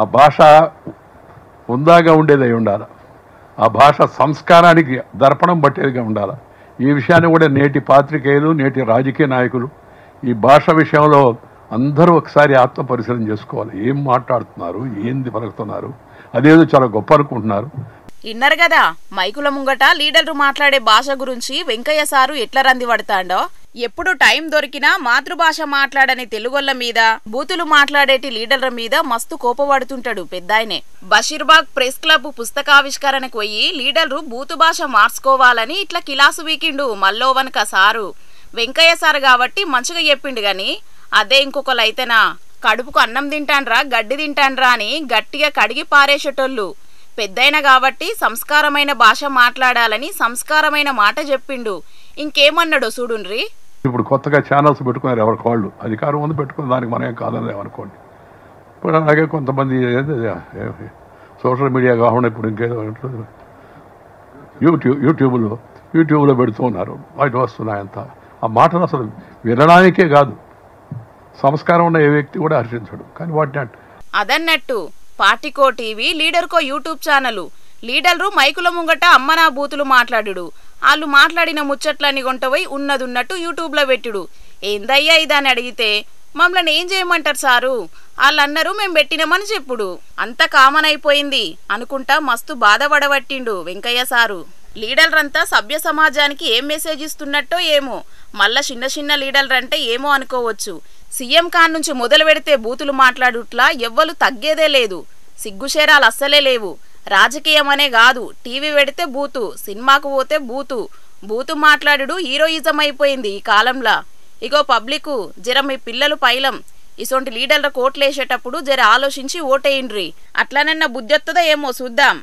ఆ భాష హుందాగా ఉండేదై ఉండాలి. ఆ భాష సంస్కారానికి దర్పణం పట్టేదిగా ఉండాలి. ఈ విషయాన్ని కూడా నేటి పాత్రికేయులు, నేటి రాజకీయ నాయకులు ఈ భాష విషయంలో అందరూ ఒకసారి ఆత్మ పరిశీలన చేసుకోవాలి. ఏం మాట్లాడుతున్నారు, ఏంది పలుకుతున్నారు, అదేదో చాలా గొప్ప అనుకుంటున్నారు. ఇన్నరు కదా మైకుల ముంగట లీడర్లు మాట్లాడే భాష గురించి వెంకయ్య సారు ఎట్లా రంది పడతాండో. ఎప్పుడు టైం దొరికినా మాతృభాష మాట్లాడని తెలుగొల్ల మీద, బూతులు మాట్లాడేటి లీడర్ల మీద మస్తు కోపపడుతుంటాడు పెద్దాయనే. బషీర్బాగ్ ప్రెస్ క్లబ్ పుస్తకావిష్కరణకు పోయి లీడర్లు బూతు భాష మార్చుకోవాలని ఇట్లా కిలాసు వీకిండు మల్లోవనక సారు. వెంకయ్య సారు కాబట్టి మంచిగా చెప్పిండు గాని అదే ఇంకొకలైతేనా కడుపుకు అన్నం తింటాన్రా గడ్డి తింటాన్రా అని గట్టిగా కడిగి పారేసేటోళ్ళు. పెద్దయిన కాబట్టి సంస్కారమైన భాష మాట్లాడాలని సంస్కారమైన మాట చెప్పిండు. ఇంకేమన్నాడో చూడుండ్రి. ఇప్పుడు కొత్తగా ఛానల్స్ పెట్టుకున్నారు ఎవరికి వాళ్ళు, అధికారం ఉంది పెట్టుకుని దానికి మనం ఏం కాదని అనుకోండి. ఇప్పుడు అలాగే కొంతమంది సోషల్ మీడియా కాకుండా ఇప్పుడు ఇంకేదో యూట్యూబ్లో పెడుతూ ఉన్నారు, వాటి వస్తున్నాయంత. ఆ మాటలు అసలు వినడానికే కాదు, సంస్కారం ఉన్న ఏ వ్యక్తి కూడా హర్షించడు. కానీ వాటిని అదన్నట్టు పార్టీకో టీవీ, లీడర్కో యూట్యూబ్ ఛానల్. లీడర్లు మైకుల ముంగట అమ్మనా బూతులు మాట్లాడుడు, వాళ్ళు మాట్లాడిన ముచ్చట్లన్నీ కొంటపోయి ఉన్నదున్నట్టు యూట్యూబ్లో పెట్టుడు. ఏందయ్యా ఇదని అడిగితే మమ్మల్ని ఏం చేయమంటారు సారు, వాళ్ళన్నారు మేము పెట్టినామని చెప్పుడు. అంత కామన్ అయిపోయింది అనుకుంటా మస్తు బాధపడబట్టిండు వెంకయ్య సారు. లీడర్లంతా సభ్య సమాజానికి ఏం మెసేజ్ ఇస్తున్నట్టో ఏమో, మళ్ళా చిన్న చిన్న లీడర్లంటే ఏమో అనుకోవచ్చు. సీఎం ఖాన్ నుంచి మొదలు పెడితే బూతులు మాట్లాడుట్లా ఎవ్వరు తగ్గేదే లేదు. సిగ్గుశేరాలు అస్సలే లేవు. రాజకీయం అనే కాదు, టీవీ పెడితే బూతు, సినిమాకు పోతే బూతు. బూతు మాట్లాడు హీరోయిజం అయిపోయింది ఈ కాలంలో. ఇగో పబ్లికు జర మీ పిల్లలు పైలం ఇసొంటి లీడర్ల కోట్లేసేటప్పుడు జర ఆలోచించి ఓటేయండ్రి. అట్లనన్నా బుద్ధొత్తదో ఏమో చూద్దాం.